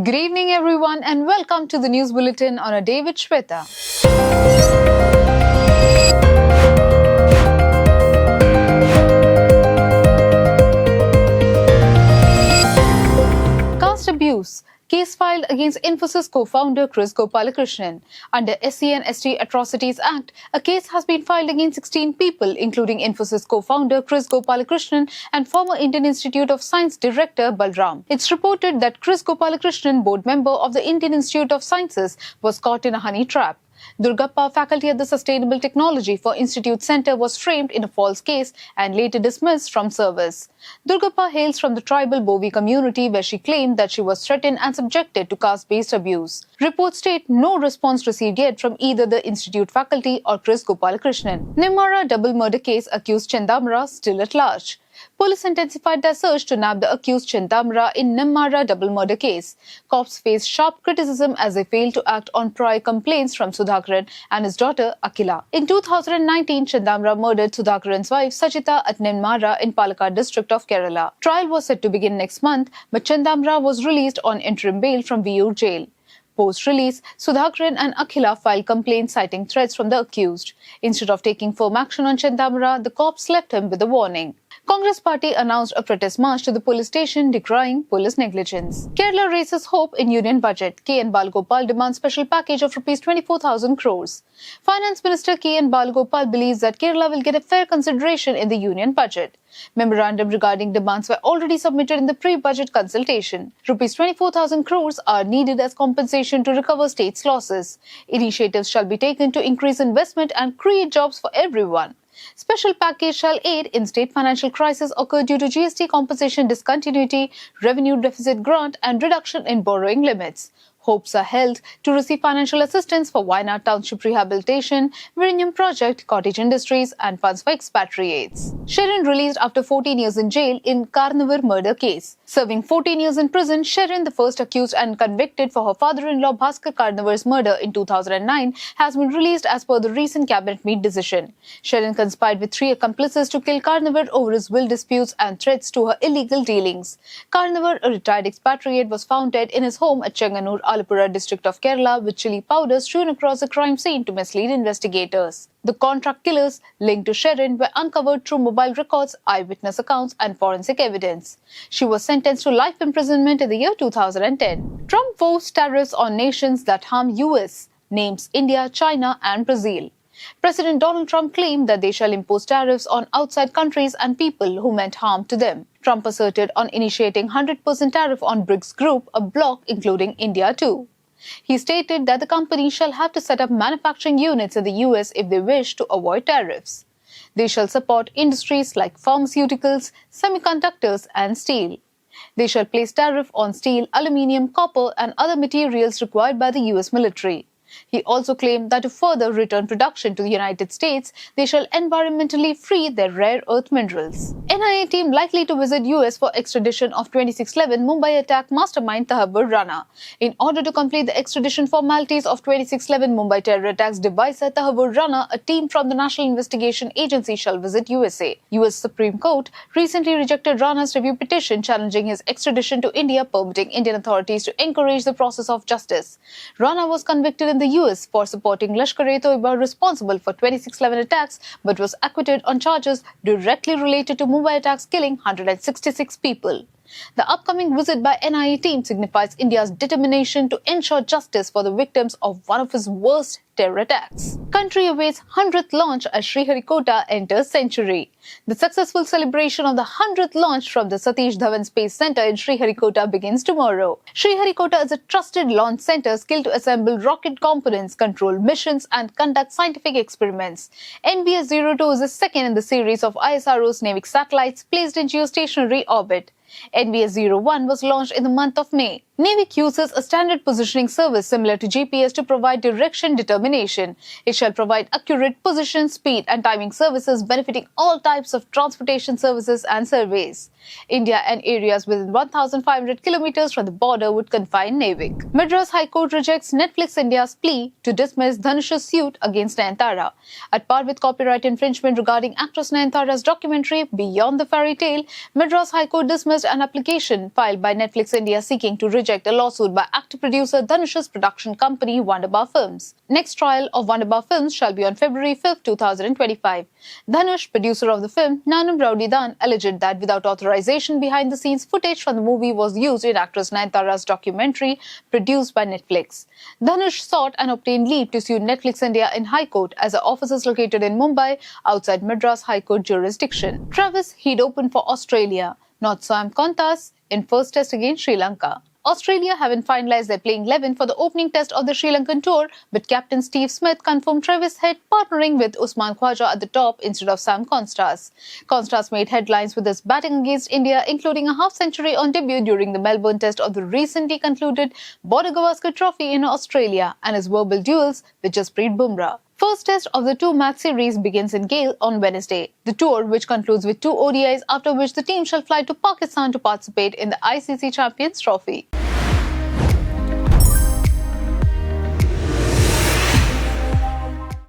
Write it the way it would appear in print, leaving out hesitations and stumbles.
Good evening, everyone, and welcome to the News Bulletin on a day with Shewta. Caste abuse. Case filed against Infosys co-founder Kris Goplakrishnan. Under SC and ST Atrocities Act, a case has been filed against 16 people, including Infosys co-founder Kris Goplakrishnan and former Indian Institute of Science director Balram. It's reported that Kris Goplakrishnan, board member of the Indian Institute of Sciences, was caught in a honey trap. Durgappa, faculty at the Sustainable Technology for Institute Centre, was framed in a false case and later dismissed from service. Durgappa hails from the tribal Bovi community, where she claimed that she was threatened and subjected to caste-based abuse. Reports state no response received yet from either the institute faculty or Kris Goplakrishnan. Nenmara double murder case accused Chenthamara still at large. Police intensified their search to nab the accused chenthamara in nenmara double murder case. Cops face sharp criticism as they failed to act on prior complaints from Sudhakaran and his daughter Akhila. In 2019, Chenthamara murdered Sudhakaran's wife Sajita at Nenmara in Palakkad district of Kerala. Trial was set to begin next month, but Chenthamara was released on interim bail from Viyur jail. Post-release, Sudhakaran and Akhila filed complaints citing threats from the accused. Instead of taking firm action on Chenthamara, the cops left him with a warning. Congress party announced a protest march to the police station decrying police negligence. Kerala raises hope in union budget. K.N. Balagopal demands special package of Rs 24,000 crores. Finance Minister K.N. Balagopal believes that Kerala will get a fair consideration in the union budget. Memorandum regarding demands were already submitted in the pre-budget consultation. Rs 24,000 crores are needed as compensation to recover states' losses. Initiatives shall be taken to increase investment and create jobs for everyone. Special package shall aid in state financial crisis occurred due to GST compensation discontinuity, revenue deficit grant and reduction in borrowing limits. Hopes are held to receive financial assistance for Wayanad Township rehabilitation, Virinyam project, cottage industries and funds for expatriates. Sherin released after 14 years in jail in Karnavur murder case. Serving 14 years in prison, Sherin, the first accused and convicted for her father-in-law Bhaskar Karnavur's murder in 2009, has been released as per the recent cabinet meet decision. Sherin conspired with 3 accomplices to kill Karnavur over his will disputes and threats to her illegal dealings. Karnavur, a retired expatriate, was found dead in his home at Chenganur, Alapura district of Kerala, with chili powder strewn across the crime scene to mislead investigators. The contract killers linked to Sherin were uncovered through mobile records, eyewitness accounts and forensic evidence. She was sentenced to life imprisonment in the year 2010. Trump vows tariffs on nations that harm US, names India, China and Brazil. President Donald Trump claimed that they shall impose tariffs on outside countries and people who meant harm to them. Trump asserted on initiating 100% tariff on BRICS group, a bloc including India too. He stated that the company shall have to set up manufacturing units in the US if they wish to avoid tariffs. They shall support industries like pharmaceuticals, semiconductors and steel. They shall place tariff on steel, aluminium, copper and other materials required by the US military. He also claimed that to further return production to the United States, they shall environmentally free their rare earth minerals. NIA team likely to visit US for extradition of 26/11 Mumbai attack mastermind Thabbur Rana. In order to complete the extradition formalities of 26/11 Mumbai terror attacks deviser Thabbur Rana, a team from the National Investigation Agency shall visit USA. US Supreme Court recently rejected Rana's review petition challenging his extradition to India, permitting Indian authorities to encourage the process of justice. Rana was convicted in the US for supporting Lashkar-e-Toiba responsible for 26/11 attacks, but was acquitted on charges directly related to Mumbai attacks killing 166 people. The upcoming visit by NIA team signifies India's determination to ensure justice for the victims of one of its worst terror attacks. Country awaits 100th launch as Sriharikota enters century. The successful celebration of the 100th launch from the Satish Dhawan Space Center in Sriharikota begins tomorrow. Sriharikota is a trusted launch center skilled to assemble rocket components, control missions and conduct scientific experiments. NBS-02 is the second in the series of ISRO's NAVIC satellites placed in geostationary orbit. NBS-01 was launched in the month of May. NAVIC uses a standard positioning service similar to GPS to provide direction determination. It shall provide accurate position, speed and timing services benefiting all types of transportation services and surveys. India and areas within 1,500 kilometers from the border would confine NAVIC. Madras High Court rejects Netflix India's plea to dismiss Dhanush's suit against Nayanthara. At par with copyright infringement regarding actress Nayanthara's documentary Beyond the Fairy Tale, Madras High Court dismissed an application filed by Netflix India seeking to reject reject a lawsuit by actor-producer Dhanush's production company Wonderbar Films. Next trial of Wonderbar Films shall be on February 5, 2025. Dhanush, producer of the film, Nanum Rowdydan, alleged that without authorization, behind-the-scenes footage from the movie was used in actress Nayanthara's documentary produced by Netflix. Dhanush sought and obtained leave to sue Netflix India in High Court as the office is located in Mumbai outside Madras High Court jurisdiction. Travis he'd open for Australia, not Sam Kontas in first test against Sri Lanka. Australia haven't finalised their playing 11 for the opening test of the Sri Lankan tour, but captain Steve Smith confirmed Travis Head partnering with Usman Khawaja at the top instead of Sam Constas. Constas made headlines with his batting against India, including a half-century on debut during the Melbourne test of the recently concluded Border Gavaskar Trophy in Australia, and his verbal duels with Jasprit Bumrah. First test of the two-match series begins in Gale on Wednesday. The tour, which concludes with 2 ODIs, after which the team shall fly to Pakistan to participate in the ICC Champions Trophy.